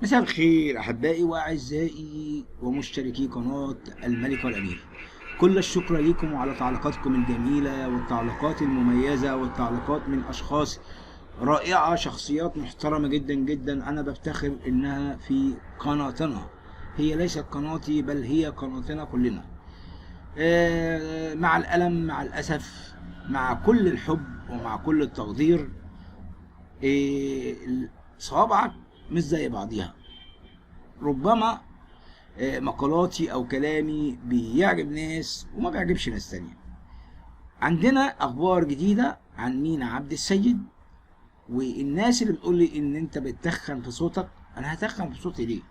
مساء الخير أحبائي وأعزائي ومشتركي قناة الملك والأمير. كل الشكر لكم وعلى تعليقاتكم الجميلة والتعليقات المميزة والتعليقات من أشخاص رائعة، شخصيات محترمة جدا جدا. أنا بفتخر إنها في قناتنا، هي ليست قناتي بل هي قناتنا كلنا. مع الألم، مع الأسف، مع كل الحب ومع كل التقدير، صوابعك مش زي بعضيها. ربما مقالاتي او كلامي بيعجب ناس وما بيعجبش ناس تانية. عندنا اخبار جديدة عن مينا عبد السيد، والناس اللي بتقول لي ان انت بتتخن في صوتك، انا هتخن في صوتي ليه؟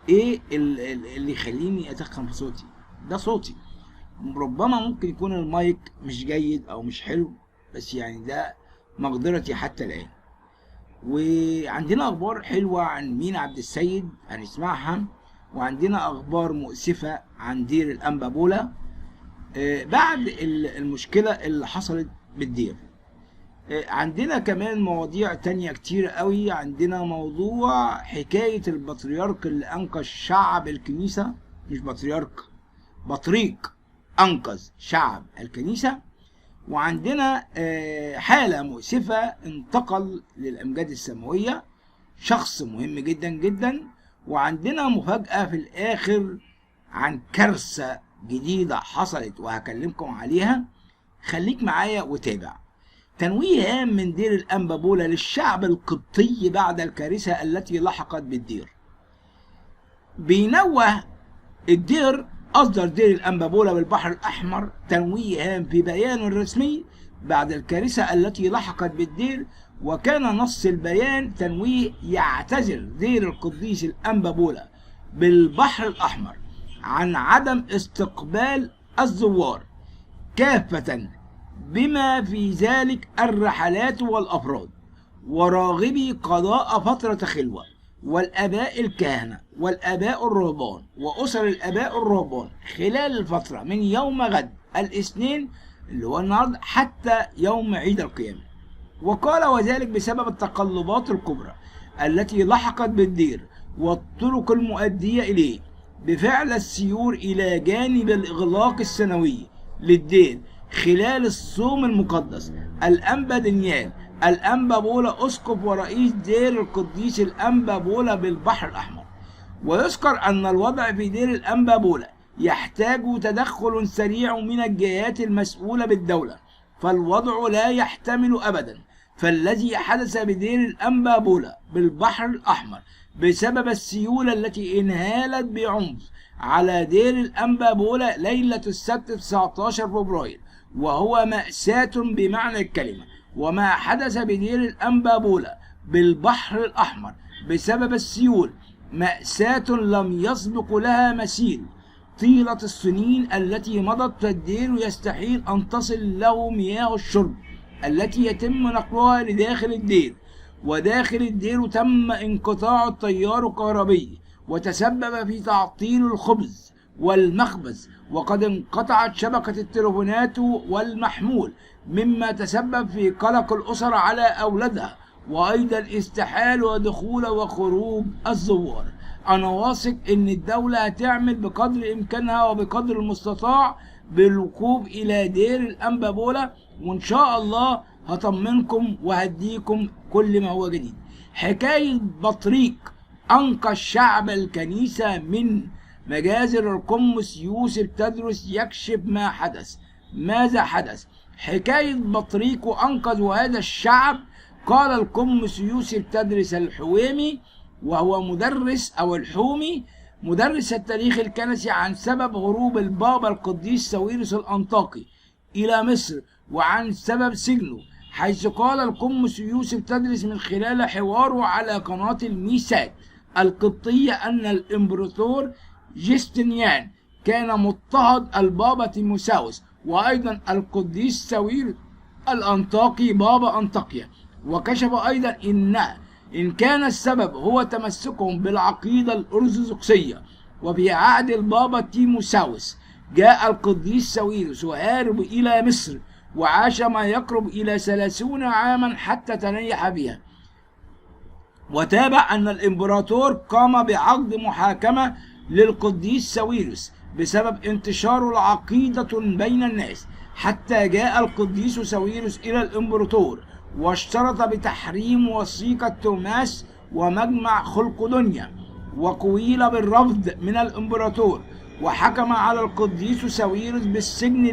ايه اللي يخليني اتخن في صوتي؟ ده صوتي. ربما ممكن يكون المايك مش جيد او مش حلو، بس يعني ده مقدرتي حتى الان. وعندنا اخبار حلوة عن مينا عبد السيد هنسمعها، وعندنا اخبار مؤسفة عن دير الانبابولا بعد المشكلة اللي حصلت بالدير. عندنا كمان مواضيع تانية كتير قوي. عندنا موضوع حكاية البطريرك اللي انقذ شعب الكنيسة، مش بطريرك، بطريق انقذ شعب الكنيسة. وعندنا حالة مؤسفة، انتقل للأمجاد السماوية شخص مهم جدا جدا. وعندنا مفاجأة في الآخر عن كارثة جديدة حصلت وهكلمكم عليها. خليك معايا وتابع. تنويه هام من دير الأنبابولا للشعب القبطي بعد الكارثة التي لحقت بالدير. بينوه الدير، أصدر دير الأنبابولا بالبحر الأحمر تنويه هام في بيان رسمي بعد الكارثة التي لحقت بالدير. وكان نص البيان تنويه يعتذر دير القديس الأنبابولا بالبحر الأحمر عن عدم استقبال الزوار كافة، بما في ذلك الرحلات والأفراد وراغبي قضاء فترة خلوة، والآباء الكهنة والآباء الرهبان وأسر الآباء الرهبان خلال الفترة من يوم غد الاثنين اللي هو النهارده حتى يوم عيد القيامة. وقال وذلك بسبب التقلبات الكبرى التي لحقت بالدير والطرق المؤدية إليه بفعل السيور إلى جانب الإغلاق السنوي للدير خلال الصوم المقدس. الأنبا دانيال الأنبابولا أسقف ورئيس دير القديس الأنبابولا بالبحر الأحمر. ويذكر أن الوضع في دير الأنبابولا يحتاج تدخل سريع من الجهات المسؤولة بالدولة، فالوضع لا يحتمل أبدا فالذي حدث بدير الأنبابولا بالبحر الأحمر بسبب السيولة التي انهالت بعنف على دير الأنبابولا ليلة السبت 19 فبراير، وهو مأساة بمعنى الكلمة. وما حدث بدير الأنبابولا بالبحر الأحمر بسبب السيول مأساة لم يسبق لها مثيل طيلة السنين التي مضت، فالدير يستحيل أن تصل له مياه الشرب التي يتم نقلها لداخل الدير. وداخل الدير تم انقطاع التيار الكهربي وتسبب في تعطيل الخبز والمخبز، وقد انقطعت شبكة التليفونات والمحمول مما تسبب في قلق الأسر على أولادها، وأيضا استحال دخول وخروج الزوار. أنا واثق إن الدولة هتعمل بقدر إمكانها وبقدر المستطاع بالوقوف إلى دير الأنبابولا، وإن شاء الله هطمنكم وهديكم كل ما هو جديد. حكاية بطريق أنقذ شعب الكنيسة من مجازر القمص يوسف تدرس يكشف ما حدث. ماذا حدث؟ حكاية بطريق أنقذ هذا الشعب. قال القمص يوسف تدرس الحويمي، وهو مدرس أو الحومي مدرس التاريخ الكنسي، عن سبب هروب البابا القديس ساويرس الأنطاكي إلى مصر وعن سبب سجنه، حيث قال القمص يوسف تدرس من خلال حواره على قناة الميسات القبطية أن الإمبراطور جستنيان كان مضطهد البابا تيموساوس وأيضا القديس ساويرس الأنطاكي بابا أنطاكيا. وكشف أيضا إن كان السبب هو تمسكهم بالعقيدة الأرثوذكسية، وفي عهد البابا تيموساوس جاء القديس ساويرس وهارب إلى مصر وعاش ما يقرب إلى 30 عاما حتى تنيح بها. وتابع أن الإمبراطور قام بعقد محاكمة للقديس ساويرس بسبب انتشار العقيدة بين الناس، حتى جاء القديس ساويرس إلى الإمبراطور واشترط بتحريم وثيقة توماس ومجمع خلقدونيا، وقويل بالرفض من الإمبراطور، وحكم على القديس ساويرس بالسجن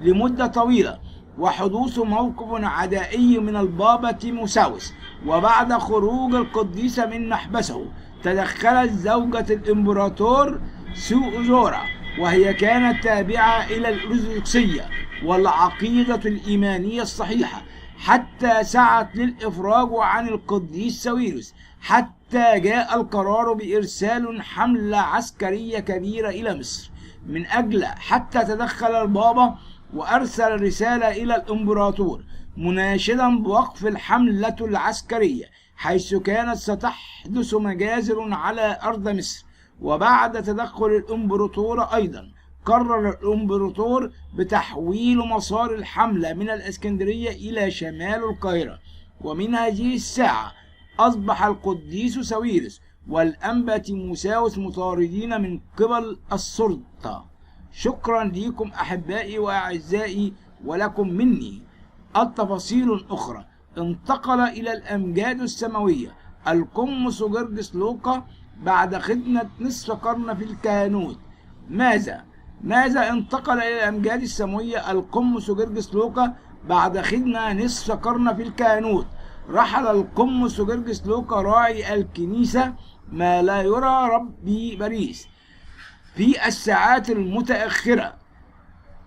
لمدة طويلة وحدوث موقف عدائي من البابا تيموساوس. وبعد خروج القديس من محبسه تدخلت زوجة الإمبراطور سيوزورا، وهي كانت تابعة إلى الأرثوذكسية والعقيدة الإيمانية الصحيحة، حتى سعت للإفراج عن القديس ساويرس، حتى جاء القرار بإرسال حملة عسكرية كبيرة إلى مصر من أجل حتى تدخل البابا وأرسل رسالة إلى الإمبراطور مناشدا بوقف الحملة العسكرية، حيث كانت ستحدث مجازر على أرض مصر. وبعد تدخل الإمبراطور أيضا قرر الإمبراطور بتحويل مسار الحملة من الإسكندرية إلى شمال القاهرة. ومن هذه الساعة أصبح القديس ساويرس والأنبا تيموساوس مطاردين من قبل السلطة. شكرا لكم أحبائي وأعزائي، ولكم مني التفاصيل أخرى. انتقل إلى الأمجاد السماوية القمص جرجس لوقا بعد خدمة نصف قرن في الكهنوت. ماذا انتقل إلى الأمجاد السماوية القمص جرجس لوقا بعد خدمة نصف قرن في الكهنوت؟ رحل القمص جرجس لوقا راعي الكنيسة ما لا يرى ربي باريس في الساعات المتأخرة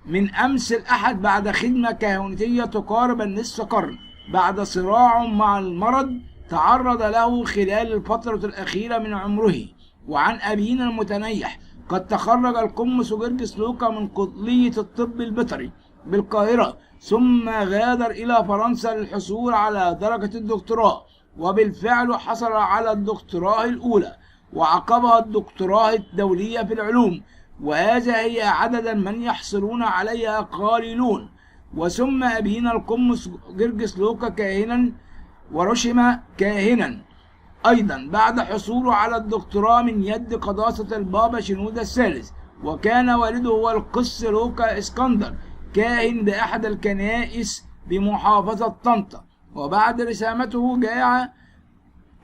من أمس الأحد بعد خدمة كهنوتية تقارب النصف قرن، بعد صراع مع المرض تعرض له خلال الفترة الأخيرة من عمره. وعن أبينا المتنيح قد تخرج القمص جرجس لوقا من كلية الطب البيطري بالقاهرة، ثم غادر إلى فرنسا للحصول على درجة الدكتوراه، وبالفعل حصل على الدكتوراه الأولى وعقبها الدكتوراه الدولية في العلوم، وهذا هي عددا من يحصلون عليها قليلون. وسمى أبينا القمص جرجس لوقا كاهنا ورشم كاهنا أيضا بعد حصوله على الدكتوراه من يد قداسة البابا شنودة الثالث. وكان والده هو القس لوقا اسكندر كاهن بأحد الكنائس بمحافظة طنطا. وبعد رسامته جاء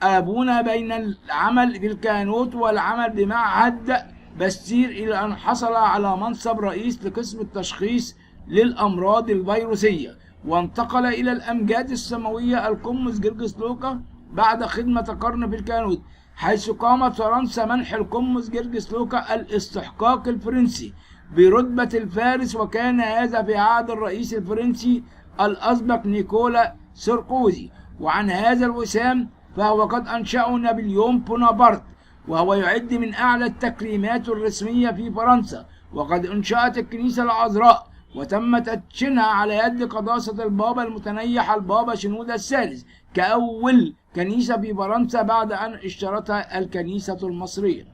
أبونا بين العمل في الكهنوت والعمل بمعهد باستير إلى أن حصل على منصب رئيس لقسم التشخيص للأمراض الفيروسية. وانتقل إلى الأمجاد السماوية القمص جرجس لوقا بعد خدمة قرن في الكهنوت، حيث قامت فرنسا منح القمص جرجس لوقا الاستحقاق الفرنسي برتبة الفارس، وكان هذا في عهد الرئيس الفرنسي الأسبق نيكولا ساركوزي. وعن هذا الوسام فهو قد أنشأه نابليون بونابرت، وهو يعد من أعلى التكريمات الرسمية في فرنسا. وقد انشأت الكنيسة العذراء وتم تدشينها على يد قداسة البابا المتنيح البابا شنودة الثالث كأول كنيسة في فرنسا بعد أن اشترتها الكنيسة المصرية.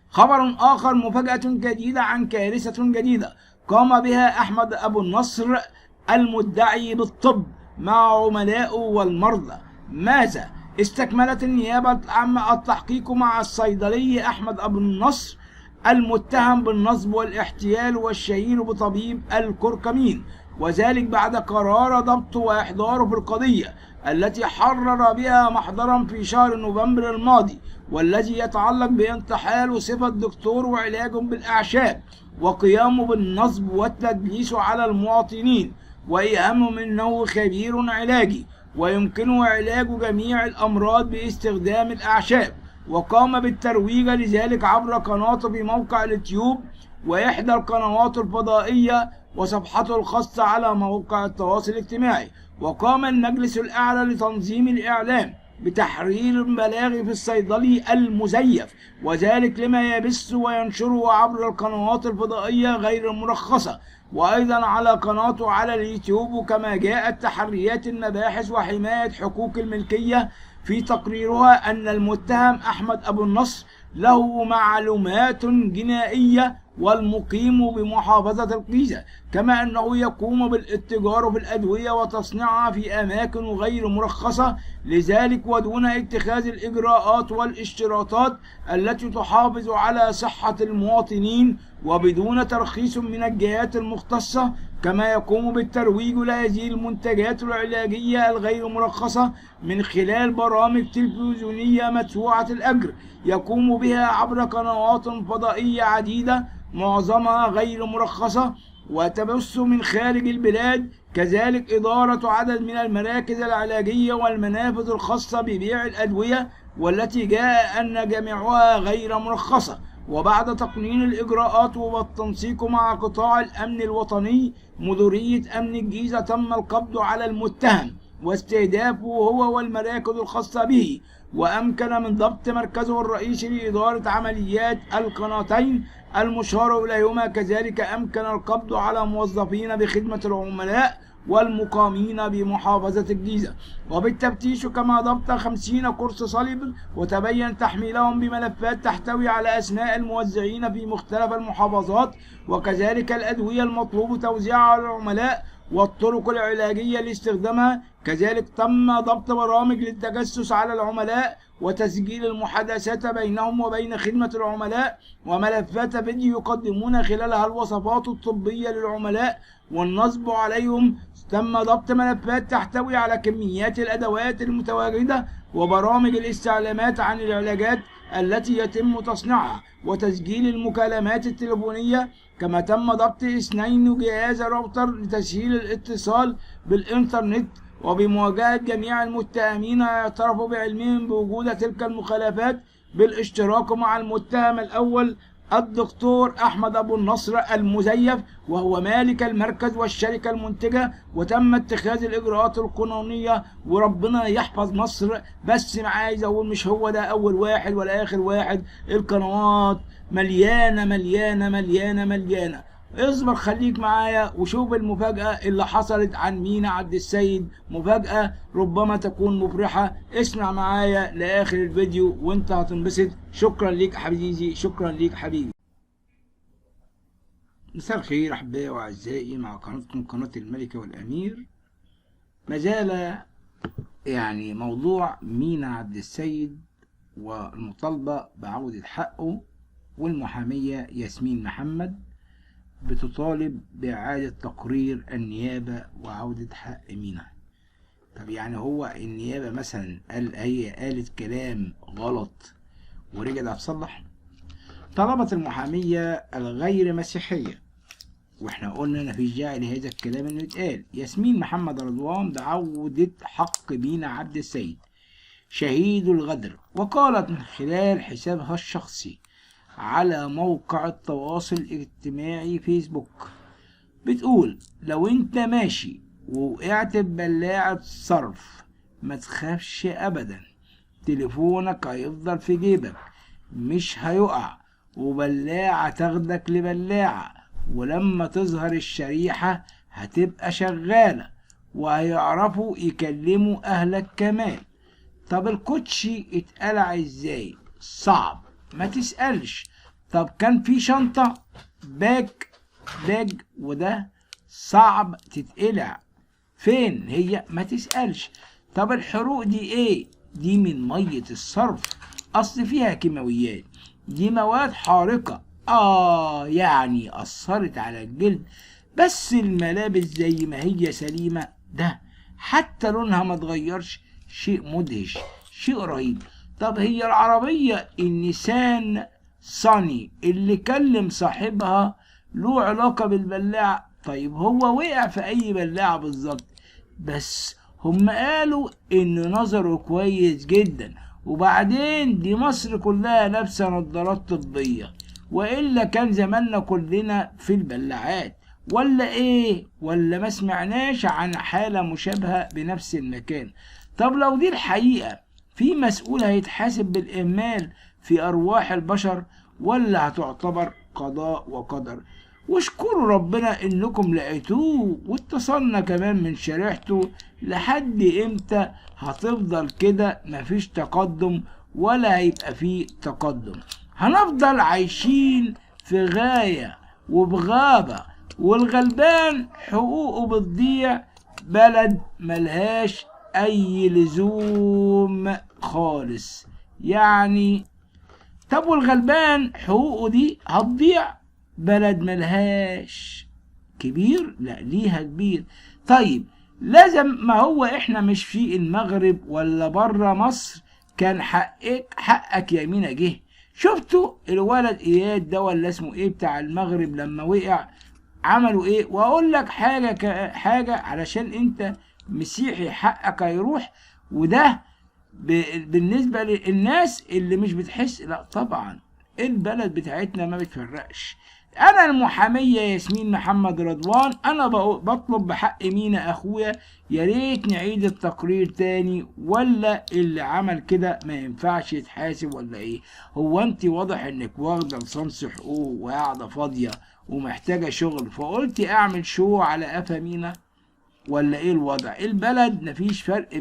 خبر آخر، مفاجأة جديدة عن كارثة جديدة قام بها أحمد أبو النصر المدعي بالطب مع عملائه والمرضى. ماذا؟ استكملت النيابة العامة التحقيق مع الصيدلي أحمد أبو النصر المتهم بالنصب والاحتيال والشهير بطبيب الكركمين، وذلك بعد قرار ضبطه وإحضاره في القضية التي حرر بها محضرا في شهر نوفمبر الماضي، والذي يتعلق بانتحال صفة دكتور وعلاج بالأعشاب وقيامه بالنصب والتدليس على المواطنين، وإيهامهم أنه خبير علاجي ويمكنه علاج جميع الأمراض باستخدام الأعشاب. وقام بالترويج لذلك عبر قناته في موقع اليوتيوب وإحدى القنوات الفضائية وصفحته الخاصة على موقع التواصل الاجتماعي. وقام المجلس الأعلى لتنظيم الإعلام بتحرير البلاغ في الصيدلي المزيف، وذلك لما يبثه وينشره عبر القنوات الفضائية غير المرخصة، وأيضا على قناته على اليوتيوب. كما جاءت تحريات المباحث وحماية حقوق الملكية في تقريرها أن المتهم أحمد أبو النصر له معلومات جنائية والمقيم بمحافظة الجيزة، كما أنه يقوم بالاتجار في الأدوية وتصنيعها في أماكن غير مرخصة لذلك ودون اتخاذ الإجراءات والاشتراطات التي تحافظ على صحة المواطنين وبدون ترخيص من الجهات المختصة، كما يقوم بالترويج لهذه المنتجات العلاجية الغير مرخصة من خلال برامج تلفزيونية مدفوعة الأجر يقوم بها عبر قنوات فضائية عديدة معظمها غير مرخصة وتبث من خارج البلاد. كذلك إدارة عدد من المراكز العلاجية والمنافذ الخاصة ببيع الأدوية والتي جاء أن جميعها غير مرخصة. وبعد تقنين الإجراءات والتنسيق مع قطاع الأمن الوطني مديرية أمن الجيزة تم القبض على المتهم واستهدافه هو والمراكز الخاصة به، وأمكن من ضبط مركزه الرئيسي لإدارة عمليات القناتين المشار إليهما. كذلك أمكن القبض على موظفين بخدمة العملاء والمقامين بمحافظة الجيزة وبالتفتيش، كما ضبط 50 قرص صلب وتبين تحميلهم بملفات تحتوي على أسماء الموزعين في مختلف المحافظات وكذلك الأدوية المطلوب توزيعها على العملاء والطرق العلاجية لاستخدامها. كذلك تم ضبط برامج للتجسس على العملاء وتسجيل المحادثات بينهم وبين خدمة العملاء وملفات فيديو يقدمون خلالها الوصفات الطبية للعملاء والنصب عليهم. تم ضبط ملفات تحتوي على كميات الأدوات المتواجدة وبرامج الاستعلامات عن العلاجات التي يتم تصنيعها وتسجيل المكالمات التليفونية. كما تم ضبط 2 جهاز راوتر لتسهيل الاتصال بالإنترنت وبمواجهة جميع المتهمين اعترفوا بعلمهم بوجود تلك المخالفات بالاشتراك مع المتهم الأول الدكتور أحمد أبو النصر المزيف وهو مالك المركز والشركة المنتجة، وتم اتخاذ الإجراءات القانونية. وربنا يحفظ مصر. بس عايز أقول مش هو ده أول واحد ولا آخر واحد، القنوات مليانة مليانة مليانة مليانة. اصبر خليك معايا وشوف المفاجأة اللي حصلت عن مينا عبد السيد، مفاجأة ربما تكون مفرحة. اسمع معايا لآخر الفيديو وانت هتنبسط. شكرا ليك حبيبي، شكرا ليك حبيبي. مساء الخير أحبائي وأعزائي، مع قناتكم قناة الملكة والأمير. مازال يعني موضوع مينا عبد السيد والمطالبة بعودة حقه، والمحامية ياسمين محمد بتطالب بإعادة تقرير النيابة وعودة حق مينا. طب يعني هو النيابة مثلا هي قالت كلام غلط ورجعت تصلح؟ طلبت المحامية الغير مسيحية، واحنا قلنا مفيش داعي لهذا الكلام انه يتقال، ياسمين محمد رضوان بعودة حق مينا عبد السيد شهيد الغدر. وقالت من خلال حسابها الشخصي على موقع التواصل الاجتماعي فيسبوك، بتقول: لو انت ماشي ووقعت ببلاعة صرف ما تخافش ابدا، تليفونك هيفضل في جيبك مش هيقع، وبلاعة تاخدك لبلاعة، ولما تظهر الشريحة هتبقى شغالة وهيعرفوا يكلموا اهلك كمان. طب الكوتشي اتقلع ازاي؟ صعب، ما تسألش. طب كان في شنطة باج وده صعب تتقلع، فين هي؟ ما تسألش. طب الحروق دي ايه؟ دي من مية الصرف، اصل فيها كيماويات، دي مواد حارقة يعني اثرت على الجلد، بس الملابس زي ما هي سليمة، ده حتى لونها ما اتغيرش. شيء مدهش، شيء رهيب. طب هي العربية النيسان صاني اللي كلم صاحبها له علاقة بالبلاعة؟ طيب هو وقع في اي بلاعة بالظبط؟ بس هم قالوا ان نظره كويس جدا، وبعدين دي مصر كلها لابسة نظارات طبية، وإلا كان زماننا كلنا في البلاعات ولا ايه؟ ولا ما سمعناش عن حالة مشابهة بنفس المكان؟ طب لو دي الحقيقة، في مسؤول هيتحاسب بالإهمال في أرواح البشر ولا هتعتبر قضاء وقدر؟ واشكروا ربنا انكم لقيتوه واتصلنا كمان من شريحته. لحد امتى هتفضل كده؟ مفيش تقدم ولا هيبقى فيه تقدم، هنفضل عايشين في غاية وبغابة، والغلبان حقوقه بتضيع، بلد ملهاش أي لزوم خالص. يعني طب والغلبان حقوقه دي هتضيع، بلد ملهاش كبير؟ لا ليها كبير. طيب لازم، ما هو احنا مش في المغرب ولا بره مصر كان حقك يا مينا جه. شفتوا الولد اياد ده ولا اسمه ايه بتاع المغرب لما وقع عملوا ايه؟ واقول لك حاجه علشان انت مسيحي حقك هيروح. وده بالنسبه للناس اللي مش بتحس، لا طبعا البلد بتاعتنا ما بتفرقش. انا المحاميه ياسمين محمد رضوان، انا بطلب بحق مينا اخويا، يا ريت نعيد التقرير تاني، ولا اللي عمل كده ما ينفعش يتحاسب ولا ايه؟ هو انت واضح انك واخده لصنص حقوق وقاعده فاضيه ومحتاجه شغل، فقلتي اعمل شو على قفا مينا ولا ايه الوضع؟ البلد مفيش فرق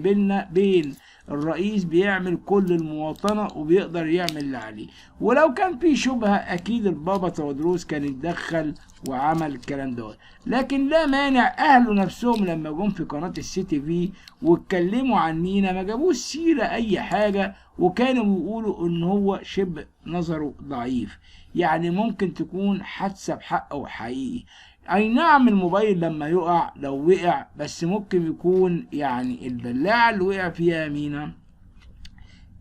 بين الرئيس بيعمل كل المواطنة وبيقدر يعمل اللي عليه، ولو كان في شبهة اكيد البابا تودروس كان يتدخل وعمل الكلام ده. لكن لا مانع اهله نفسهم لما جم في قناة السي تي في واتكلموا عن مينا ما جابوش سيرة اي حاجة، وكانوا بيقولوا ان هو شبه نظره ضعيف، يعني ممكن تكون حادثة بحقه حقيقي. اي نعم الموبايل لما يقع لو وقع، بس ممكن يكون يعني البلاعة اللي وقع فيها مينا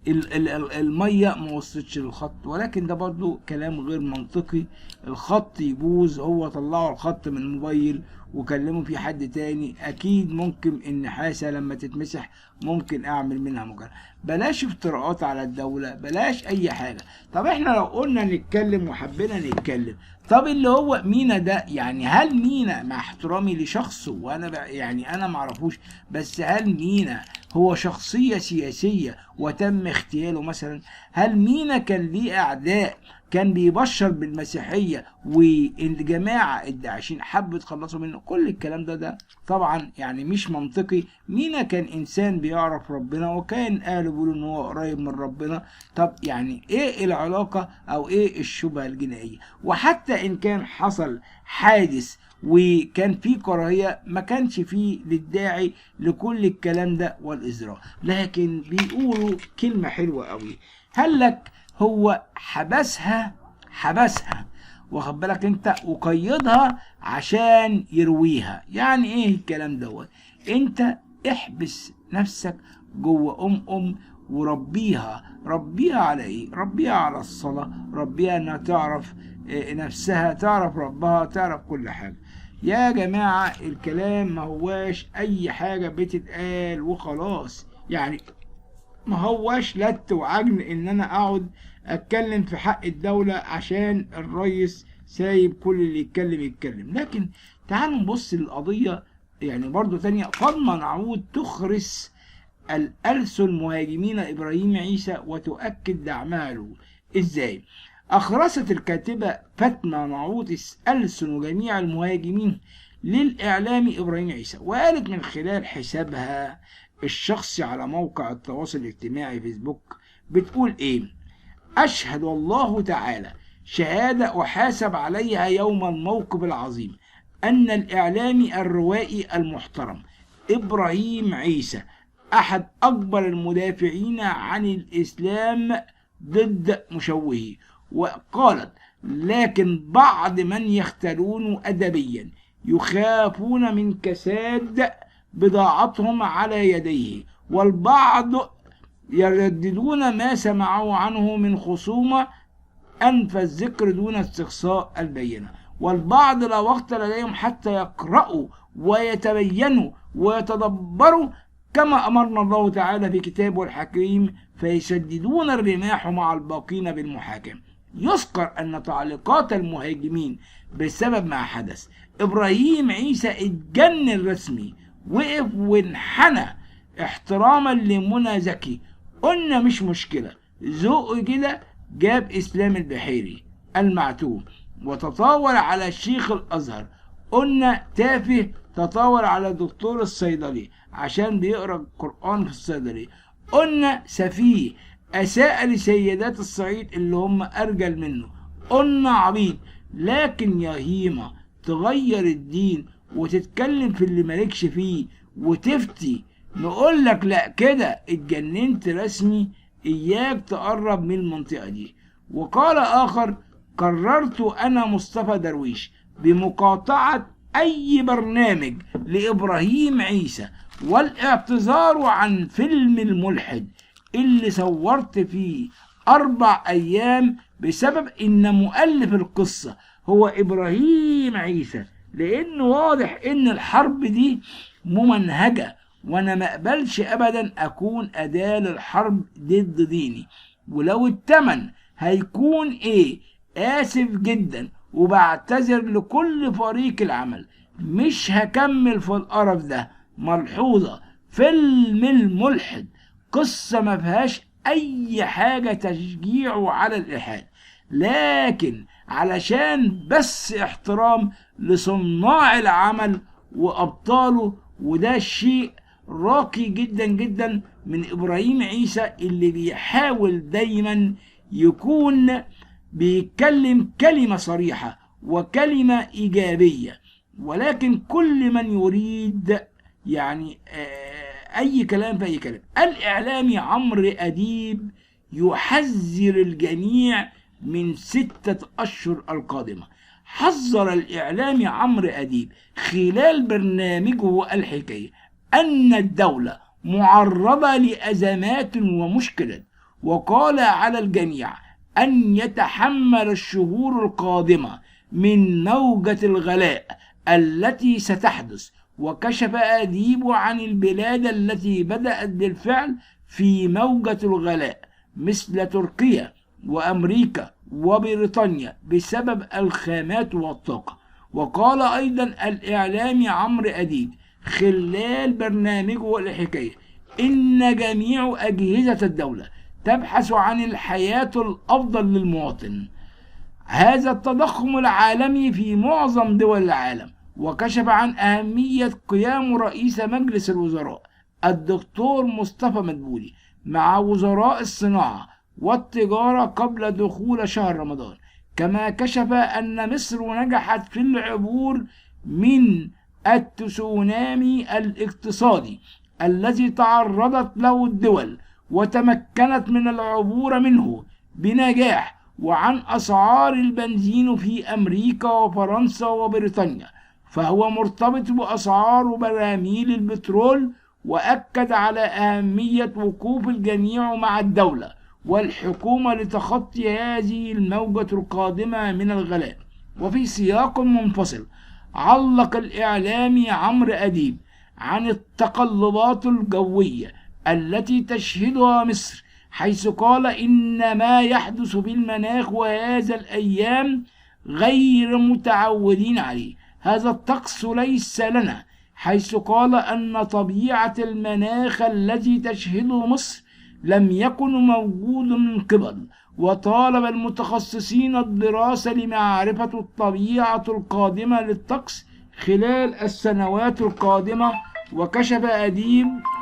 المية ما وصلتش للخط، ولكن ده برضو كلام غير منطقي. الخط يبوظ، هو طلعوا الخط من الموبايل وكلموا في حد تاني، اكيد ممكن النحاسة لما تتمسح ممكن اعمل منها مكالمة. بلاش افتراءات على الدولة، بلاش اي حاجة. طب احنا لو قلنا نتكلم وحبينا نتكلم، طب اللي هو مينا ده، يعني هل مينا مع احترامي لشخصه وانا يعني انا معرفوش، بس هل مينا هو شخصية سياسية وتم اغتياله مثلا؟ هل مينا كان ليه اعداء كان بيبشر بالمسيحية والجماعة الداعشين حبوا يتخلصوا منه؟ كل الكلام ده طبعا يعني مش منطقي. مينا كان انسان بيعرف ربنا، وكان اهله بيقولوا ان هو قريب من ربنا. طب يعني ايه العلاقة او ايه الشبهة الجنائية؟ وحتى ان كان حصل حادث وكان في كراهية، ما كانش فيه للداعي لكل الكلام ده والإزراء. لكن بيقولوا كلمة حلوة قوي، هل لك هو حبسها واخد بالك انت، وقيدها عشان يرويها. يعني ايه الكلام دوت؟ انت احبس نفسك جوه وربيها على ايه؟ ربيها على الصلاة، ربيها انها تعرف نفسها، تعرف ربها، تعرف كل حاجة. يا جماعة الكلام ما هواش اي حاجة بتتقال وخلاص، يعني ما هواش لت وعجن ان انا اقعد اتكلم في حق الدولة عشان الرئيس سايب كل اللي يتكلم. لكن تعالوا نبص للقضية يعني برضو تانية. فاطمة نعود تخرس الألسن مهاجمين إبراهيم عيسى وتؤكد دعمها له. إزاي؟ أخرست الكاتبة فاطمة نعود ألسن جميع المهاجمين للإعلام إبراهيم عيسى، وقالت من خلال حسابها الشخصي على موقع التواصل الاجتماعي فيسبوك، بتقول إيه؟ أشهد الله تعالى شهادة أحاسب عليها يوم الموقف العظيم أن الإعلامي الروائي المحترم إبراهيم عيسى أحد أكبر المدافعين عن الإسلام ضد مشوهيه. وقالت: لكن بعض من يختلون أدبيا يخافون من كساد بضاعتهم على يديه، والبعض يرددون ما سمعوا عنه من خصومة أنفى الذكر دون استقصاء البينة، والبعض لا وقت لديهم حتى يقرأوا ويتبينوا ويتدبروا كما أمرنا الله تعالى في كتابه الحكيم، فيسددون الرماح مع الباقين بالمحاكمة. يذكر أن تعليقات المهاجمين بسبب ما حدث، إبراهيم عيسى اتجنن رسمي، وقف وانحنى احتراما لمنى زكي. قلنا مش مشكلة، ذوقه كده جاب إسلام البحيري المعتوه وتطاول على الشيخ الأزهر. قلنا تافه تطاول على دكتور الصيدلي عشان بيقرأ القرآن في الصيدلي. قلنا سفيه أساء لسيدات الصعيد اللي هم أرجل منه. قلنا عبيط. لكن يا هيما تغير الدين وتتكلم في اللي مالكش فيه وتفتي، نقول لك لا كده اتجننت رسمي، اياك تقرب من المنطقة دي. وقال اخر: قررت انا مصطفى درويش بمقاطعة اي برنامج لابراهيم عيسى والاعتذار عن فيلم الملحد اللي صورت فيه 4 أيام بسبب ان مؤلف القصة هو ابراهيم عيسى، لان واضح ان الحرب دي ممنهجة، وانا ما اقبلش ابدا اكون اداة للحرب ضد ديني، ولو التمن هيكون ايه اسف جدا وبعتذر لكل فريق العمل. مش هكمل في القرف ده. ملحوظة: فيلم الملحد قصة ما فيهاش اي حاجة تشجيع على الالحاد، لكن علشان بس احترام لصناع العمل وابطاله، وده شيء راقي جدا جدا من ابراهيم عيسى اللي بيحاول دايما يكون بيتكلم كلمة صريحة وكلمة ايجابية. ولكن كل من يريد يعني اي كلام في اي كلام. الاعلامي عمرو اديب يحذر الجميع من 6 اشهر القادمة. حذر الاعلامي عمرو اديب خلال برنامجه الحكاية ان الدولة معرضة لازمات ومشكلات، وقال على الجميع ان يتحمل الشهور القادمة من موجة الغلاء التي ستحدث. وكشف أديب عن البلاد التي بدأت بالفعل في موجة الغلاء مثل تركيا وأمريكا وبريطانيا بسبب الخامات والطاقة. وقال أيضا الإعلامي عمرو أديب خلال برنامجه الحكاية إن جميع أجهزة الدولة تبحث عن الحياة الأفضل للمواطن. هذا التضخم العالمي في معظم دول العالم. وكشف عن أهمية قيام رئيس مجلس الوزراء الدكتور مصطفى مدبولي مع وزراء الصناعة والتجارة قبل دخول شهر رمضان. كما كشف أن مصر نجحت في العبور من التسونامي الاقتصادي الذي تعرضت له الدول، وتمكنت من العبور منه بنجاح. وعن أسعار البنزين في أمريكا وفرنسا وبريطانيا، فهو مرتبط بأسعار براميل البترول، وأكد على أهمية وقوف الجميع مع الدولة والحكومة لتخطي هذه الموجة القادمة من الغلاء. وفي سياق منفصل علق الإعلامي عمرو أديب عن التقلبات الجوية التي تشهدها مصر، حيث قال إن ما يحدث في المناخ وهذا الأيام غير متعودين عليه. هذا الطقس ليس لنا، حيث قال أن طبيعة المناخ الذي تشهده مصر لم يكن موجود من قبل. وطالب المتخصصين الدراسة لمعرفة الطبيعة القادمة للطقس خلال السنوات القادمة. وكشف أديب